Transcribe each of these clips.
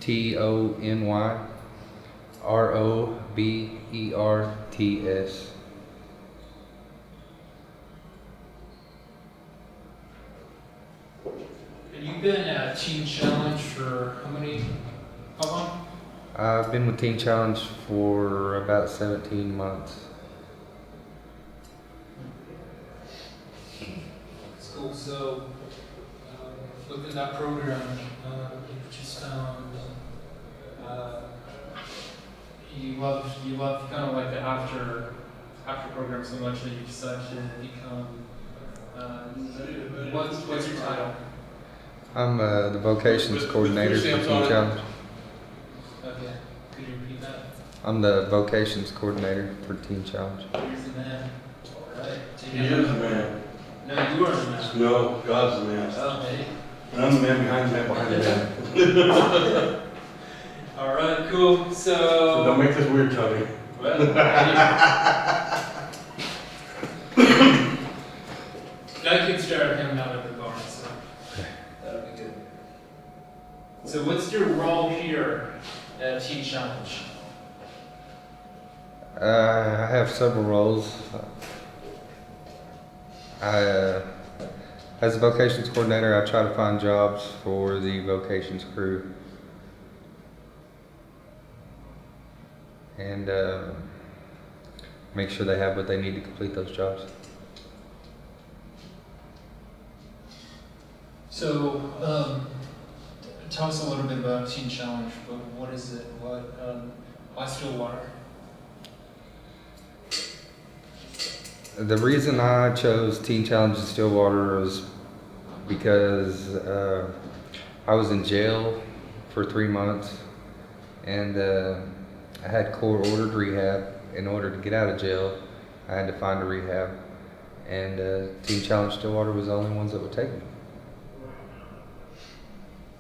TonyRoberts. And you've been at Teen Challenge for how long? I've been with Teen Challenge for about 17 months. That's cool. So, within that program, you just found you love kind of like the after program so much that you decided to become. What's your title? I'm the vocations coordinator for Teen Challenge. Okay. Could you repeat that? I'm the vocations coordinator for Teen Challenge. Here's the man. All right. He is the man. No, you are the man. No, God's the man. Oh, hey. And I'm the man behind the man behind the man. All right, cool. So don't make this weird, Tony. Well, I can start hanging out at the bar, so that'll be good. So what's your role here at Teen Challenge? I have several roles. As a vocations coordinator, I try to find jobs for the vocations crew. And make sure they have what they need to complete those jobs. So, tell us a little bit about Teen Challenge. What is it? Why Stillwater? The reason I chose Teen Challenge in Stillwater was because I was in jail for 3 months, and I had court-ordered rehab. In order to get out of jail, I had to find a rehab, and Teen Challenge Stillwater was the only ones that would take me.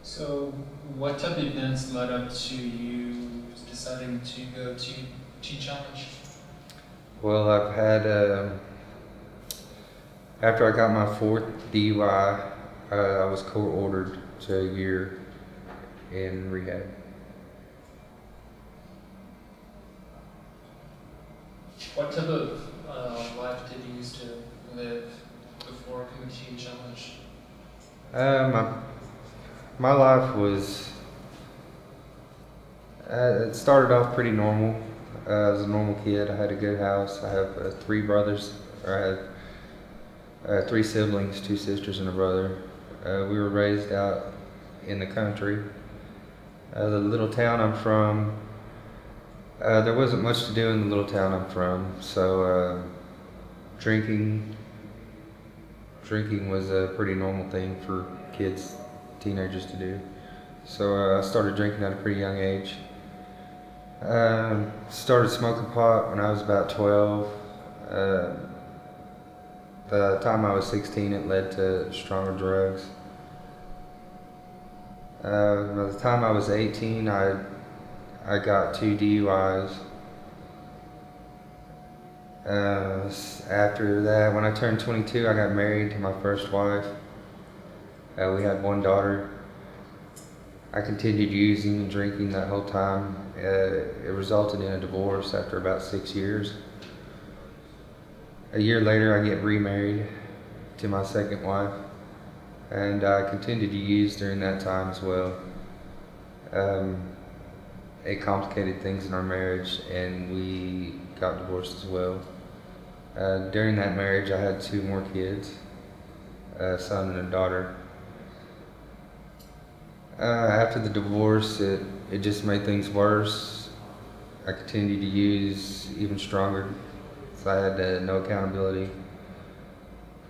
So, what type of events led up to you deciding to go to Teen Challenge? Well, I've had, after I got my 4th DUI, I was court-ordered to a year in rehab. What type of life did you used to live before coming to Teen Challenge? My life was, it started off pretty normal. I was a normal kid. I had a good house. I have 3 brothers, or I had 3 siblings, 2 sisters and a brother. We were raised out in the country. The little town I'm from, there wasn't much to do in the little town I'm from, so drinking was a pretty normal thing for kids, teenagers to do. So I started drinking at a pretty young age. Started smoking pot when I was about 12. The time I was 16, it led to stronger drugs. By the time I was 18, I got 2 DUIs. After that, when I turned 22, I got married to my first wife. We had 1 daughter. I continued using and drinking that whole time. It resulted in a divorce after about 6 years. A year later, I get remarried to my second wife, and I continued to use during that time as well. It complicated things in our marriage, and we got divorced as well. During that marriage, I had 2 more kids, a son and a daughter. After the divorce, it just made things worse. I continued to use even stronger, so I had no accountability,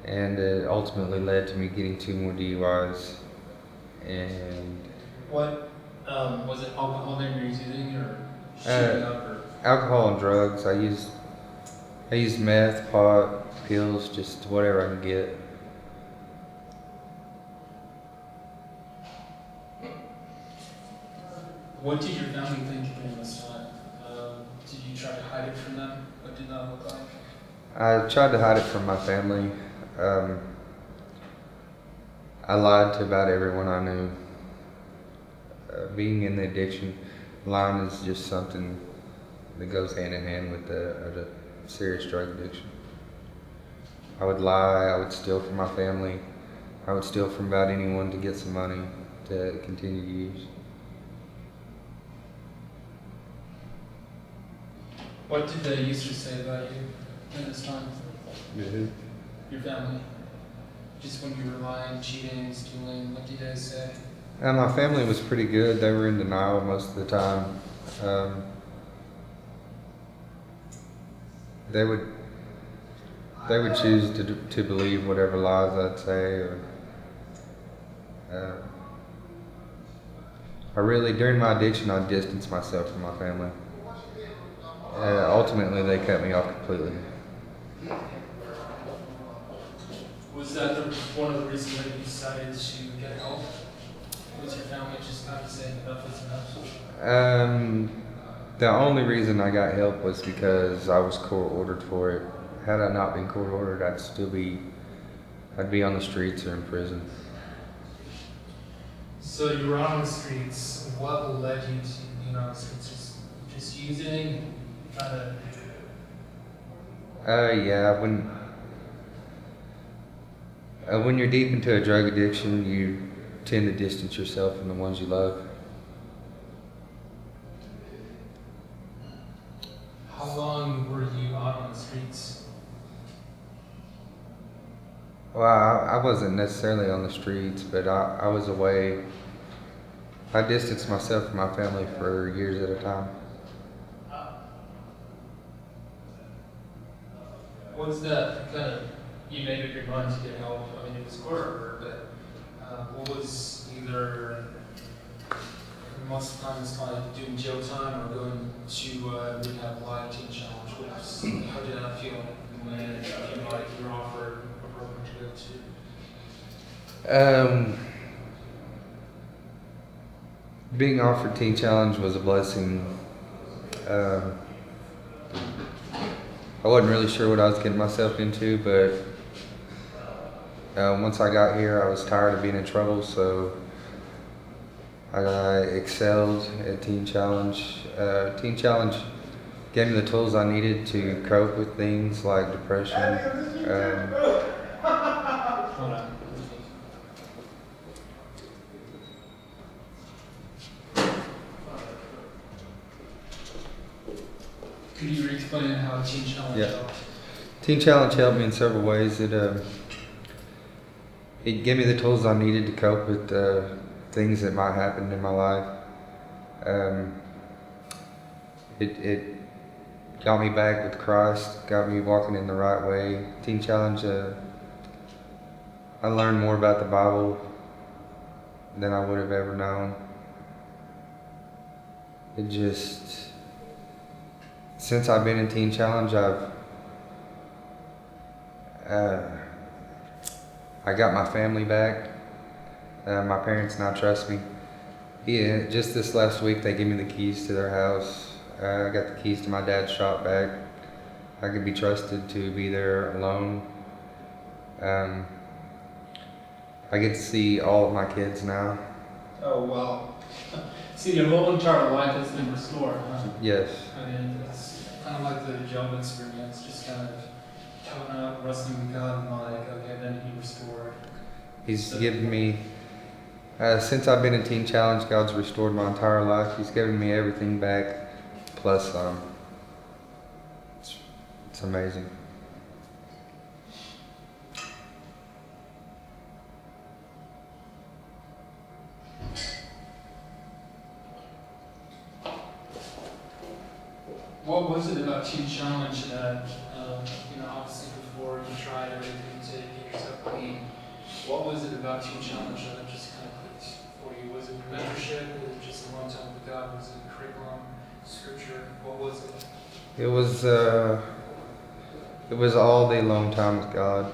and it ultimately led to me getting 2 more DUIs. And What was it? Alcohol that you were using, or shooting up, or alcohol and drugs. I used meth, pot, pills, just whatever I could get. what did your family think during this time? Did you try to hide it from them? What did that look like? I tried to hide it from my family. I lied to about everyone I knew. being in the addiction line is just something that goes hand in hand with the serious drug addiction. I would lie, I would steal from my family, I would steal from about anyone to get some money to continue to use. What did they used to say about you in this time? Your family? Just when you were lying, cheating, stealing, what did they say? My family was pretty good. They were in denial most of the time. They would choose to believe whatever lies I'd say, or I really, during my addiction, I distanced myself from my family. Ultimately, they cut me off completely. Was that one of the reasons that you decided to get help? Was your family just kind of saying enough is enough? The only reason I got help was because I was court ordered for it. Had I not been court ordered, I'd be on the streets or in prison. So you were on the streets. What led you to being on the streets? Just using, kind of. Yeah. When you're deep into a drug addiction, you tend to distance yourself from the ones you love. How long were you out on the streets? Well, I wasn't necessarily on the streets, but I was away. I distanced myself from my family for years at a time. What's that kind of, you made up your mind to get help? I mean, it was court ordered, but what was either, most of the time it's like doing jail time or going to rehab live teen challenge. How did that feel when you feel like you were offered a program to go to? Being offered Teen Challenge was a blessing. I wasn't really sure what I was getting myself into, but once I got here, I was tired of being in trouble, so I excelled at Teen Challenge. Teen Challenge gave me the tools I needed to cope with things like depression. Hold on. Could you explain how Teen Challenge helped? Teen Challenge helped me in several ways. It gave me the tools I needed to cope with things that might happen in my life. It got me back with Christ, got me walking in the right way. Teen Challenge, I learned more about the Bible than I would have ever known. Since I've been in Teen Challenge, I got my family back. My parents now trust me. Yeah, just this last week they gave me the keys to their house. I got the keys to my dad's shop back. I could be trusted to be there alone. I get to see all of my kids now. Oh, wow. See, your whole entire life has been restored, huh? Yes. I mean, it's kind of like the Job experience, just kind of coming up, wrestling with God, and like, okay, then He restored. He's given me, since I've been in Teen Challenge, God's restored my entire life. He's given me everything back, plus some. It's amazing. What was it about Teen Challenge that, obviously before you tried everything to get yourself clean, what was it about Teen Challenge that just kind of clicked for you? Was it mentorship? Was it just a long time with God? Was it curriculum, scripture? What was it? It was all the alone time with God.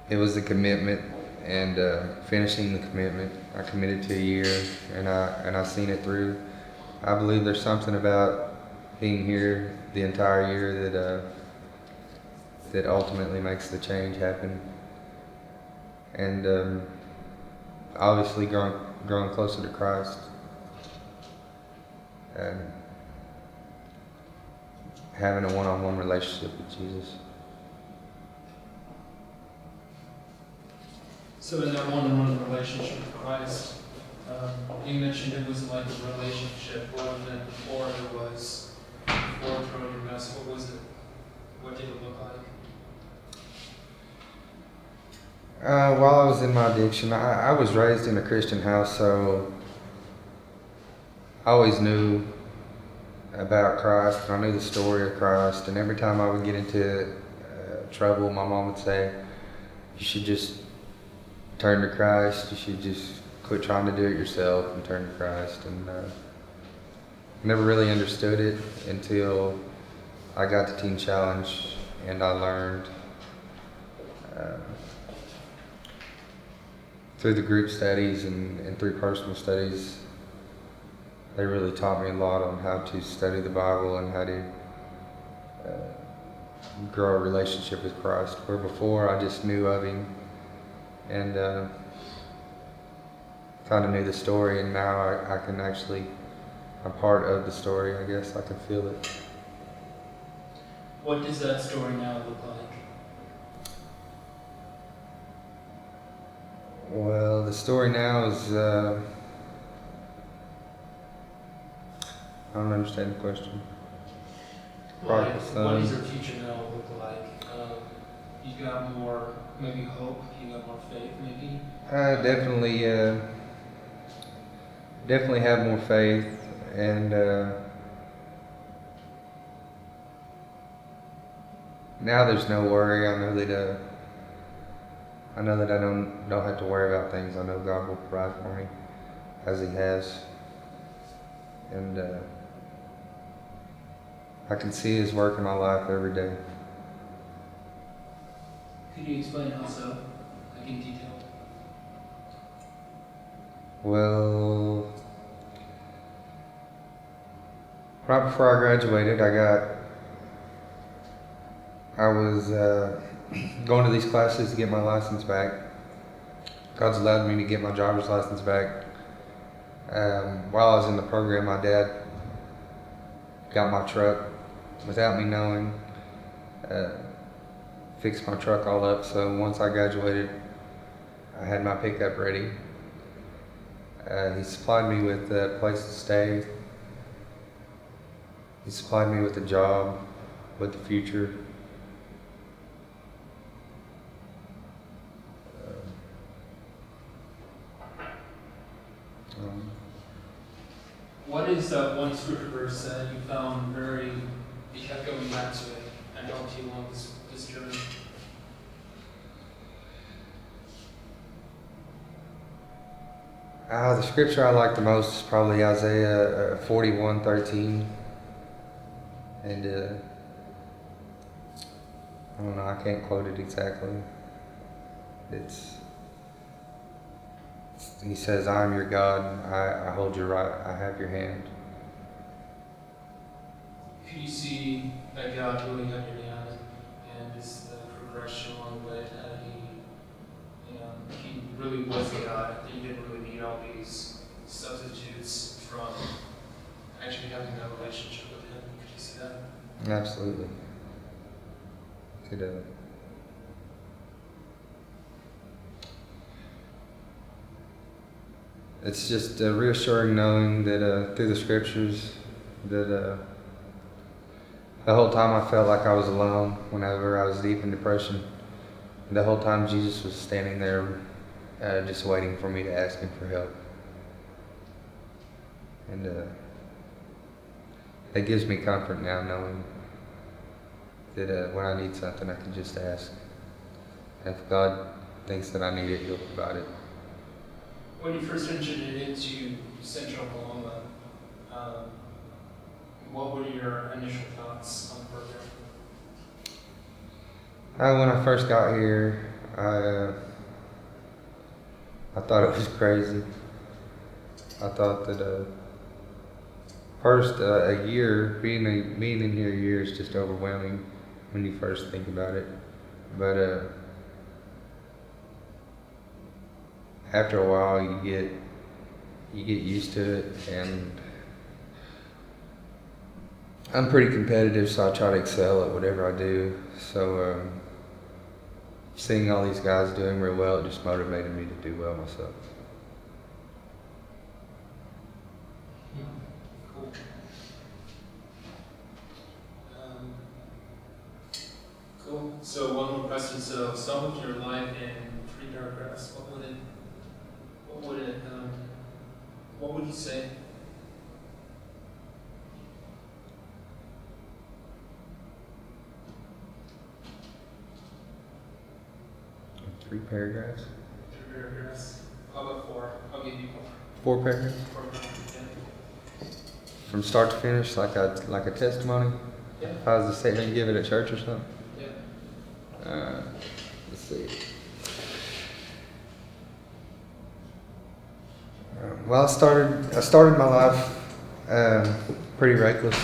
It was the commitment and finishing the commitment. I committed to a year, and I seen it through. I believe there's something about being here the entire year that ultimately makes the change happen. And obviously growing closer to Christ, and having a one-on-one relationship with Jesus. So in that one-on-one relationship with Christ, you mentioned it was like a relationship more than before it was before throwing your mess. What was it? What did it look like? While I was in my addiction, I was raised in a Christian house, so I always knew about Christ, and I knew the story of Christ, and every time I would get into trouble, my mom would say, you should just turn to Christ, you should just quit trying to do it yourself and turn to Christ. And never really understood it until I got the Teen Challenge, and I learned through the group studies and through personal studies. They really taught me a lot on how to study the Bible and how to grow a relationship with Christ, where before I just knew of Him and kind of knew the story, and now I can actually, I'm part of the story, I guess. I can feel it. What does that story now look like? Well, the story now is, I don't understand the question. Like, Prodigal what son. does your future now look like? You got more, maybe hope, you got more faith, maybe? Definitely have more faith, and now there's no worry. I know that I don't have to worry about things. I know God will provide for me as He has, and I can see His work in my life every day. Could you explain how so, like in detail? Well, right before I graduated, I was going to these classes to get my license back. God's allowed me to get my driver's license back. While I was in the program, my dad got my truck without me knowing, fixed my truck all up. So once I graduated, I had my pickup ready. He supplied me with a place to stay. He supplied me with a job, with the future. What is that one scripture verse that you found you kept going back to it and helped you along this journey? The scripture I like the most is probably Isaiah 41:13. And I don't know, I can't quote it exactly. He says, I am your God, I hold your right, I have your hand. Could you see that God really had your hand and just the progression along the way that He really was God, that you didn't really need all these substitutes from actually having that relationship with Him? Could you see that? Absolutely. It's just reassuring knowing that through the scriptures that the whole time I felt like I was alone whenever I was deep in depression. The whole time Jesus was standing there just waiting for me to ask Him for help. And it gives me comfort now knowing that when I need something I can just ask. And if God thinks that I need it, He'll provide it. When you first entered into Central Oklahoma, what were your initial thoughts on the program? When I first got here, I thought it was crazy. I thought that first a year, being in here a year is just overwhelming when you first think about it. But after a while, you get used to it, and I'm pretty competitive, so I try to excel at whatever I do. So seeing all these guys doing real well, it just motivated me to do well myself. Cool. Cool. So one more question. So sum up your life in 3 paragraphs. What would you say? Three paragraphs? 3 paragraphs. How about 4? I'll give you 4 paragraphs? 4 paragraphs. From start to finish, like a testimony? Yeah. If I was to say and give it at church or something? Yeah. Let's see. Well, I started my life pretty reckless.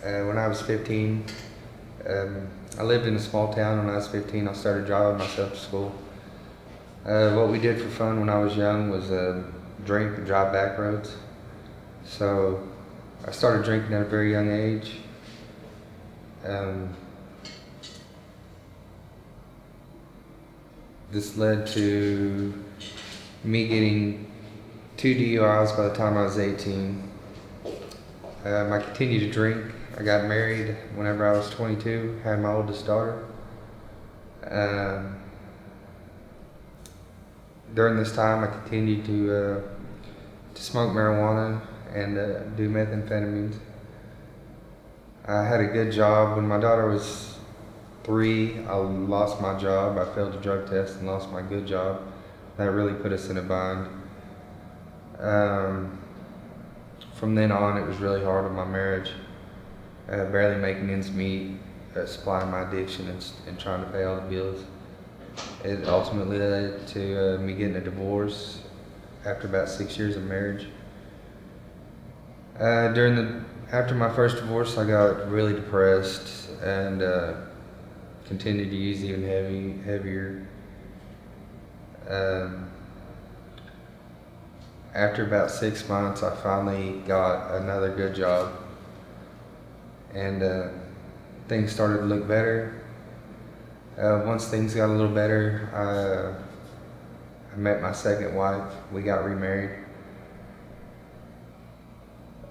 When I was 15, I lived in a small town. When I was 15, I started driving myself to school. What we did for fun when I was young was drink and drive back roads. So I started drinking at a very young age. This led to me getting 2 DUIs by the time I was 18. I continued to drink. I got married whenever I was 22, had my oldest daughter. During this time, I continued to smoke marijuana and do methamphetamines. I had a good job. When my daughter was 3, I lost my job. I failed the drug test and lost my good job. That really put us in a bind. From then on, it was really hard on my marriage. Barely making ends meet, supplying my addiction and trying to pay all the bills. It ultimately led to me getting a divorce after about 6 years of marriage. After my first divorce, I got really depressed and continued to use even heavier. After about 6 months, I finally got another good job, and things started to look better. Once things got a little better, I met my second wife. We got remarried.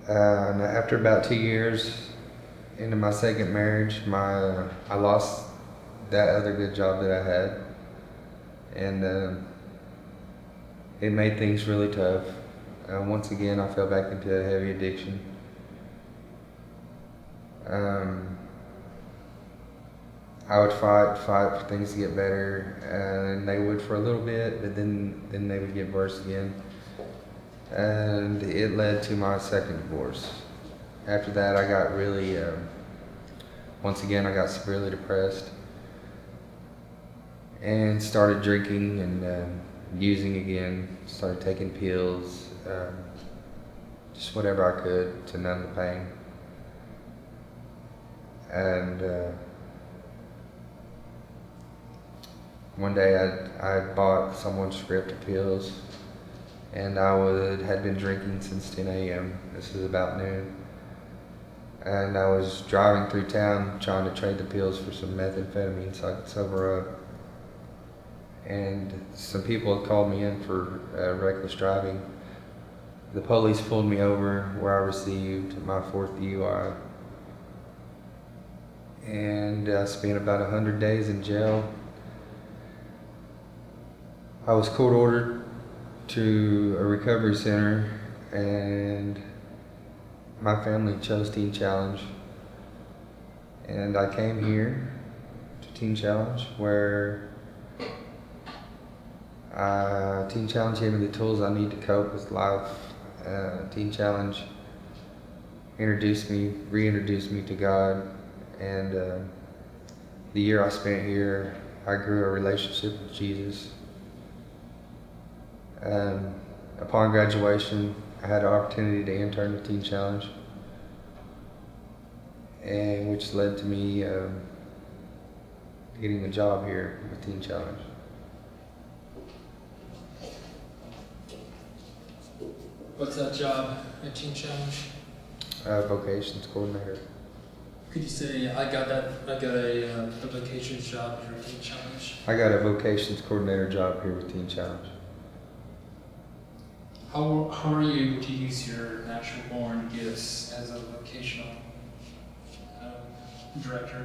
And after about 2 years into my second marriage, I lost that other good job that I had, and it made things really tough. Once again, I fell back into a heavy addiction. I would fight for things to get better, and they would for a little bit, but then they would get worse again. And it led to my second divorce. After that, I got really, once again, I got severely depressed and started drinking and using again, started taking pills, just whatever I could to numb the pain. And one day I bought someone's script of pills, and had been drinking since 10 a.m. This is about noon. And I was driving through town trying to trade the pills for some methamphetamine so I could sober up. And some people had called me in for reckless driving. The police pulled me over where I received my 4th DUI. And I spent about 100 days in jail. I was court ordered to a recovery center, and my family chose Teen Challenge. And I came here to Teen Challenge where Teen Challenge gave me the tools I need to cope with life. Teen Challenge reintroduced me to God, and the year I spent here, I grew a relationship with Jesus. Upon graduation, I had an opportunity to intern with Teen Challenge, and which led to me getting a job here with Teen Challenge. What's that job at Teen Challenge? Vocations coordinator. Could you say I got a vocations job here at Teen Challenge? I got a vocations coordinator job here with Teen Challenge. How are you able to use your natural born gifts as a vocational director?